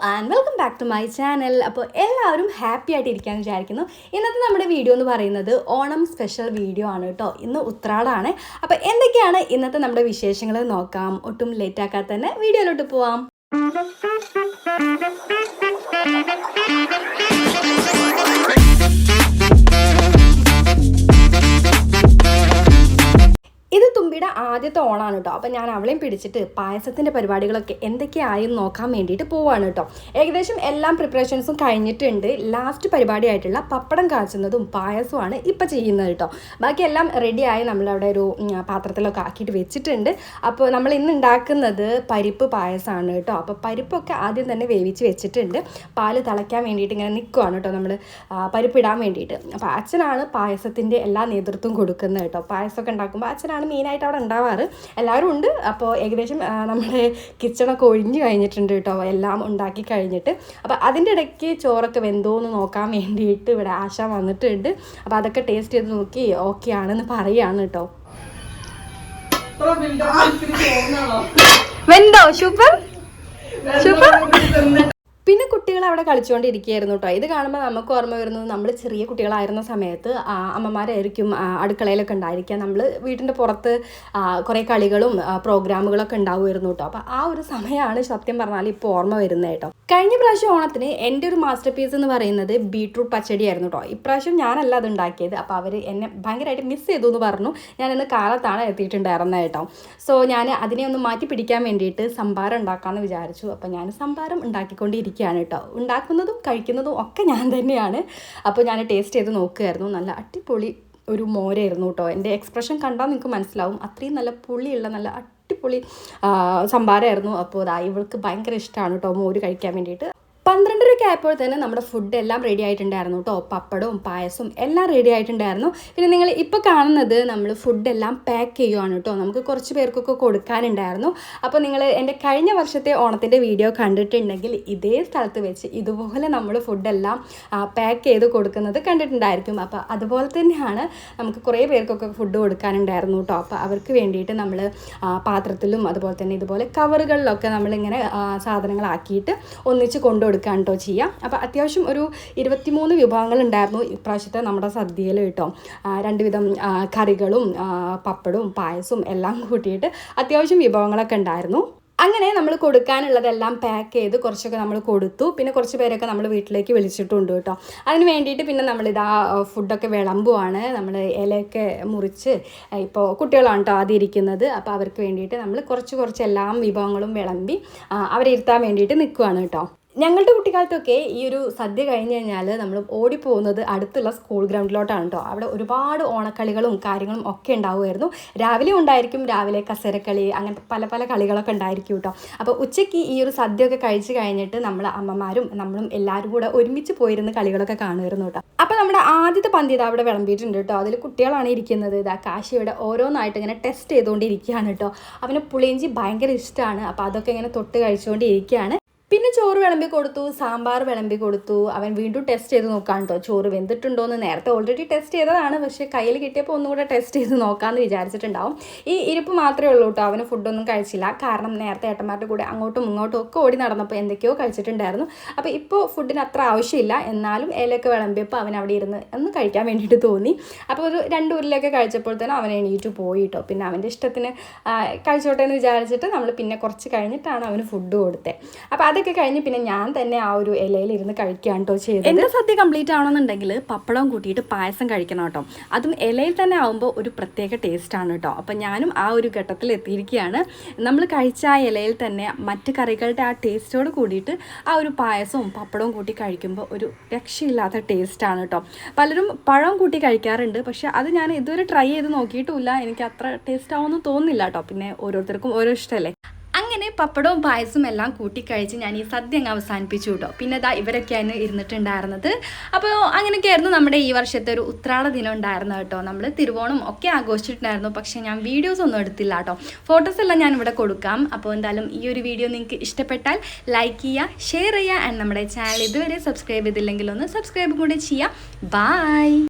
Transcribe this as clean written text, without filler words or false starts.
And welcome back to my channel. അപ്പോൾ എല്ലാവരും happy ആയിട്ട് ഇരിക്കാമെന്ന് വിചാരിക്കുന്നു. ഇന്നത്തെ നമ്മുടെ വീഡിയോ എന്ന് പറയുന്നത് ഓണം സ്പെഷ്യൽ വീഡിയോ ആണ് കേട്ടോ. ഇന്ന് ഉത്രാടാണ്. അപ്പോൾ എന്തൊക്കെയാണ് ഇന്നത്തെ നമ്മുടെ വിശേഷങ്ങൾ നോക്കാം. ഒട്ടും ലേറ്റ് ആക്കാതെ തന്നെ വീഡിയോയിലോട്ട് പോവാം. ഇത് തുമ്പിയുടെ ആദ്യത്തെ ഓണാണ് കേട്ടോ. അപ്പോൾ ഞാൻ അവളെയും പിടിച്ചിട്ട് പായസത്തിൻ്റെ പരിപാടികളൊക്കെ എന്തൊക്കെയായെന്ന് നോക്കാൻ വേണ്ടിയിട്ട് പോവാണ് കേട്ടോ. ഏകദേശം എല്ലാം പ്രിപ്പറേഷൻസും കഴിഞ്ഞിട്ടുണ്ട്. ലാസ്റ്റ് പരിപാടിയായിട്ടുള്ള പപ്പടം കാച്ചുന്നതും പായസമാണ് ഇപ്പം ചെയ്യുന്നത് കേട്ടോ. ബാക്കി എല്ലാം റെഡിയായി നമ്മളവിടെ ഒരു പാത്രത്തിലൊക്കെ ആക്കിയിട്ട് വെച്ചിട്ടുണ്ട്. അപ്പോൾ നമ്മൾ ഇന്ന് ഉണ്ടാക്കുന്നത് പരിപ്പ് പായസമാണ് കേട്ടോ. അപ്പോൾ പരിപ്പൊക്കെ ആദ്യം തന്നെ വേവിച്ച് വെച്ചിട്ടുണ്ട്. പാല് തിളയ്ക്കാൻ വേണ്ടിയിട്ട് ഇങ്ങനെ നിൽക്കുവാണ് കേട്ടോ നമ്മൾ പരിപ്പിടാൻ വേണ്ടിയിട്ട്. അപ്പോൾ അച്ഛനാണ് പായസത്തിൻ്റെ എല്ലാ നേതൃത്വം കൊടുക്കുന്നത് കേട്ടോ. പായസമൊക്കെ ഉണ്ടാക്കുമ്പോൾ അച്ഛനാണ് മെയിനായിട്ട് അവിടെ ഉണ്ടാവാറ്. എല്ലാവരും ഉണ്ട്. അപ്പോൾ ഏകദേശം നമ്മുടെ കിച്ചണൊക്കെ ഒഴിഞ്ഞ് കഴിഞ്ഞിട്ടുണ്ട് കേട്ടോ, എല്ലാം ഉണ്ടാക്കി കഴിഞ്ഞിട്ട്. അപ്പോൾ അതിൻ്റെ ഇടയ്ക്ക് ചോറൊക്കെ വെന്തോന്ന് നോക്കാൻ വേണ്ടിയിട്ട് ഇവിടെ ആശ വന്നിട്ടുണ്ട്. അപ്പോൾ അതൊക്കെ ടേസ്റ്റ് ചെയ്ത് നോക്കി ഓക്കെ ആണെന്ന് പറയുകയാണ് കേട്ടോ. വെന്തോ? Super super. പിന്നെ കുട്ടികൾ അവിടെ കളിച്ചുകൊണ്ടിരിക്കുകയായിരുന്നു കേട്ടോ. ഇത് കാണുമ്പോൾ നമുക്ക് ഓർമ്മ വരുന്നത് നമ്മൾ ചെറിയ കുട്ടികളായിരുന്ന സമയത്ത് അമ്മമാരായിരിക്കും അടുക്കളയിലൊക്കെ ഉണ്ടായിരിക്കുക. നമ്മൾ വീട്ടിൻ്റെ പുറത്ത് കുറേ കളികളും പ്രോഗ്രാമുകളൊക്കെ ഉണ്ടാവുമായിരുന്നു കേട്ടോ. അപ്പോൾ ആ ഒരു സമയമാണ് സത്യം പറഞ്ഞാൽ ഇപ്പോൾ ഓർമ്മ വരുന്നത് കേട്ടോ. കഴിഞ്ഞ പ്രാവശ്യം ഓണത്തിന് എൻ്റെ ഒരു മാസ്റ്റർ പീസ് എന്ന് പറയുന്നത് ബീട്രൂട്ട് പച്ചടി ആയിരുന്നു കേട്ടോ. ഇപ്രാവശ്യം ഞാനല്ല അത് ഉണ്ടാക്കിയത്. അപ്പോൾ അവർ എന്നെ ഭയങ്കരമായിട്ട് മിസ് ചെയ്തു എന്ന് പറഞ്ഞു. ഞാനിന്ന് കാലത്താണ് എത്തിയിട്ടുണ്ടായിരുന്നത് കേട്ടോ. സോ ഞാൻ അതിനെ ഒന്ന് മാറ്റി പിടിക്കാൻ വേണ്ടിയിട്ട് സംഭാരം ഉണ്ടാക്കാമെന്ന് വിചാരിച്ചു. അപ്പോൾ ഞാൻ സംഭാരം ഉണ്ടാക്കിക്കൊണ്ടിരിക്കുകയാണ് കേട്ടോ. ഉണ്ടാക്കുന്നതും കഴിക്കുന്നതും ഒക്കെ ഞാൻ തന്നെയാണ്. അപ്പോൾ ഞാൻ ടേസ്റ്റ് ചെയ്ത് നോക്കുകയായിരുന്നു. നല്ല അടിപൊളി ഒരു മോരായിരുന്നു കേട്ടോ. എൻ്റെ എക്സ്പ്രഷൻ കണ്ടാൽ നിങ്ങൾക്ക് മനസ്സിലാവും. അത്രയും നല്ല പുളിയുള്ള നല്ല അടിപൊളി സംഭാരമായിരുന്നു. അപ്പോൾ ഇവൾക്ക് ഭയങ്കര ഇഷ്ടമാണ് കേട്ടോ മോര് കഴിക്കാൻ വേണ്ടിയിട്ട്. 12:30 ആയപ്പോൾ തന്നെ നമ്മുടെ ഫുഡ് എല്ലാം റെഡി ആയിട്ടുണ്ടായിരുന്നു കേട്ടോ. പപ്പടവും പായസവും എല്ലാം റെഡി ആയിട്ടുണ്ടായിരുന്നു. പിന്നെ നിങ്ങൾ ഇപ്പോൾ കാണുന്നത് നമ്മൾ ഫുഡെല്ലാം പാക്ക് ചെയ്യുവാണ് കേട്ടോ. നമുക്ക് കുറച്ച് പേർക്കൊക്കെ കൊടുക്കാനുണ്ടായിരുന്നു. അപ്പോൾ നിങ്ങൾ എൻ്റെ കഴിഞ്ഞ വർഷത്തെ ഓണത്തിൻ്റെ വീഡിയോ കണ്ടിട്ടുണ്ടെങ്കിൽ ഇതേ സ്ഥലത്ത് വെച്ച് ഇതുപോലെ നമ്മൾ ഫുഡെല്ലാം പാക്ക് ചെയ്ത് കൊടുക്കുന്നത് കണ്ടിട്ടുണ്ടായിരിക്കും. അപ്പോൾ അതുപോലെ തന്നെയാണ് നമുക്ക് കുറേ പേർക്കൊക്കെ ഫുഡ് കൊടുക്കാനുണ്ടായിരുന്നു കേട്ടോ. അപ്പോൾ അവർക്ക് വേണ്ടിയിട്ട് നമ്മൾ പാത്രത്തിലും അതുപോലെ തന്നെ ഇതുപോലെ കവറുകളിലൊക്കെ നമ്മളിങ്ങനെ സാധനങ്ങളാക്കിയിട്ട് ഒന്നിച്ച് കൊണ്ടുകൊടുക്കാൻ കേട്ടോ ചെയ്യാം. അപ്പോൾ അത്യാവശ്യം ഒരു 23 വിഭവങ്ങൾ ഉണ്ടായിരുന്നു ഇപ്രാവശ്യത്തെ നമ്മുടെ സദ്യയിൽ കേട്ടോ. 2 വിധം കറികളും പപ്പടവും പായസവും എല്ലാം കൂട്ടിയിട്ട് അത്യാവശ്യം വിഭവങ്ങളൊക്കെ ഉണ്ടായിരുന്നു. അങ്ങനെ നമ്മൾ കൊടുക്കാനുള്ളതെല്ലാം പാക്ക് ചെയ്ത് കുറച്ചൊക്കെ നമ്മൾ കൊടുത്തു. പിന്നെ കുറച്ച് പേരൊക്കെ നമ്മൾ വീട്ടിലേക്ക് വിളിച്ചിട്ടുണ്ട് കേട്ടോ. അതിന് വേണ്ടിയിട്ട് പിന്നെ നമ്മളിതാ ഫുഡൊക്കെ വിളമ്പുവാണ്. നമ്മൾ ഇലയൊക്കെ മുറിച്ച് ഇപ്പോൾ കുട്ടികളാണ് കേട്ടോ ആദ്യം ഇരിക്കുന്നത്. അപ്പോൾ അവർക്ക് വേണ്ടിയിട്ട് നമ്മൾ കുറച്ച് എല്ലാം വിഭവങ്ങളും വിളമ്പി അവരെ ഇരുത്താൻ വേണ്ടിയിട്ട് നിൽക്കുവാണ് കേട്ടോ. ഞങ്ങളുടെ കുട്ടിക്കാലത്തൊക്കെ ഈ ഒരു സദ്യ കഴിഞ്ഞ് കഴിഞ്ഞാൽ നമ്മൾ ഓടിപ്പോകുന്നത് അടുത്തുള്ള സ്കൂൾ ഗ്രൗണ്ടിലോട്ടാണ് കേട്ടോ. അവിടെ ഒരുപാട് ഓണക്കളികളും കാര്യങ്ങളും ഒക്കെ ഉണ്ടാവുമായിരുന്നു. രാവിലെ ഉണ്ടായിരിക്കും, രാവിലെ കസേരക്കളി അങ്ങനത്തെ പല കളികളൊക്കെ ഉണ്ടായിരിക്കും കേട്ടോ. അപ്പോൾ ഉച്ചയ്ക്ക് ഈ ഒരു സദ്യയൊക്കെ കഴിച്ച് കഴിഞ്ഞിട്ട് നമ്മൾ അമ്മമാരും നമ്മളും എല്ലാവരും കൂടെ ഒരുമിച്ച് പോയിരുന്ന് കളികളൊക്കെ കാണുമായിരുന്നു കേട്ടോ. അപ്പോൾ നമ്മുടെ ആദ്യത്തെ പന്തി ഇതാ അവിടെ വിളമ്പിയിട്ടുണ്ട് കേട്ടോ. അതിൽ കുട്ടികളാണ് ഇരിക്കുന്നത്. ഇതാ കാശിയുടെ ഓരോന്നായിട്ട് ഇങ്ങനെ ടെസ്റ്റ് ചെയ്തുകൊണ്ടിരിക്കുകയാണ് കേട്ടോ. അവന് പുളിയിഞ്ചി ഭയങ്കര ഇഷ്ടമാണ്. അപ്പോൾ അതൊക്കെ ഇങ്ങനെ തൊട്ട് കഴിച്ചുകൊണ്ടിരിക്കുകയാണ്. പിന്നെ ചോറ് വിളമ്പി കൊടുത്തു, സാമ്പാർ വിളമ്പി കൊടുത്തു. അവൻ വീണ്ടും ടെസ്റ്റ് ചെയ്ത് നോക്കാൻ കേട്ടോ ചോറ് വെന്തിട്ടുണ്ടോയെന്ന്. നേരത്തെ ഓൾറെഡി ടെസ്റ്റ് ചെയ്തതാണ്, പക്ഷേ കയ്യിൽ കിട്ടിയപ്പോൾ ഒന്നുകൂടെ ടെസ്റ്റ് ചെയ്ത് നോക്കാമെന്ന് വിചാരിച്ചിട്ടുണ്ടാവും. ഈ ഇരിപ്പ് മാത്രമേ ഉള്ളൂ കേട്ടോ. അവന് ഫുഡൊന്നും കഴിച്ചില്ല. കാരണം നേരത്തെ ഏട്ടന്മാരുടെ കൂടെ അങ്ങോട്ടും ഇങ്ങോട്ടും ഒക്കെ ഓടി നടന്നപ്പോൾ എന്തൊക്കെയോ കഴിച്ചിട്ടുണ്ടായിരുന്നു. അപ്പോൾ ഇപ്പോൾ ഫുഡിന് അത്ര ആവശ്യമില്ല. എന്നാലും ഇലയൊക്കെ വിളമ്പിയപ്പോൾ അവൻ അവിടെ ഇരുന്ന് ഒന്ന് കഴിക്കാൻ വേണ്ടിയിട്ട് തോന്നി. അപ്പോൾ ഒരു 2 ഉരുളയൊക്കെ കഴിച്ചപ്പോൾ തന്നെ അവൻ എണീറ്റ് പോയി കേട്ടോ. പിന്നെ അവൻ്റെ ഇഷ്ടത്തിന് കഴിച്ചോട്ടെ എന്ന് വിചാരിച്ചിട്ട് നമ്മൾ പിന്നെ കുറച്ച് കഴിഞ്ഞിട്ടാണ് അവന് ഫുഡ് കൊടുത്തത്. അപ്പോൾ അതൊക്കെ കഴിഞ്ഞ് പിന്നെ ഞാൻ തന്നെ ആ ഒരു ഇലയിൽ ഇരുന്ന് കഴിക്കുകയാണ് കേട്ടോ ചെയ്തത്. എൻ്റെ സദ്യ കംപ്ലീറ്റ് ആവണമെന്നുണ്ടെങ്കിൽ പപ്പടവും കൂട്ടിയിട്ട് പായസം കഴിക്കണം കേട്ടോ. അതും ഇലയിൽ തന്നെ ആകുമ്പോൾ ഒരു പ്രത്യേക ടേസ്റ്റാണ് കേട്ടോ. അപ്പം ഞാനും ആ ഒരു ഘട്ടത്തിൽ എത്തിയിരിക്കുകയാണ്. നമ്മൾ കഴിച്ച ആ ഇലയിൽ തന്നെ മറ്റ് കറികളുടെ ആ ടേസ്റ്റോട് കൂടിയിട്ട് ആ ഒരു പായസവും പപ്പടവും കൂട്ടി കഴിക്കുമ്പോൾ ഒരു രക്ഷയില്ലാത്ത ടേസ്റ്റാണ് കേട്ടോ. പലരും പഴം കൂട്ടി കഴിക്കാറുണ്ട്, പക്ഷേ അത് ഞാൻ ഇതുവരെ ട്രൈ ചെയ്ത് നോക്കിയിട്ടുമില്ല. എനിക്ക് അത്ര ടേസ്റ്റ് ആവുമെന്ന് തോന്നുന്നില്ല കേട്ടോ. പിന്നെ ഓരോരുത്തർക്കും ഓരോ ഇഷ്ടമല്ലേ. അങ്ങനെ പപ്പടവും പായസവും എല്ലാം കൂട്ടിക്കഴിച്ച് ഞാൻ ഈ സദ്യ അങ്ങ് അവസാനിപ്പിച്ചു കേട്ടോ. പിന്നെ ഇവരൊക്കെയാണ് ഇരുന്നിട്ടുണ്ടായിരുന്നത്. അപ്പോൾ അങ്ങനെയൊക്കെയായിരുന്നു നമ്മുടെ ഈ വർഷത്തെ ഒരു ഉത്രാട ദിനം ഉണ്ടായിരുന്നത് കേട്ടോ. നമ്മൾ തിരുവോണം ഒക്കെ ആഘോഷിച്ചിട്ടുണ്ടായിരുന്നു, പക്ഷേ ഞാൻ വീഡിയോസ് ഒന്നും എടുത്തില്ല കേട്ടോ. ഫോട്ടോസ് എല്ലാം ഞാൻ ഇവിടെ കൊടുക്കാം. അപ്പോൾ എന്തായാലും ഈ ഒരു വീഡിയോ നിങ്ങൾക്ക് ഇഷ്ടപ്പെട്ടാൽ ലൈക്ക് ചെയ്യുക, ഷെയർ ചെയ്യുക. ആൻഡ് നമ്മുടെ ചാനൽ ഇതുവരെ സബ്സ്ക്രൈബ് ചെയ്തില്ലെങ്കിൽ ഒന്ന് സബ്സ്ക്രൈബ് കൂടെ ചെയ്യുക. ബൈ.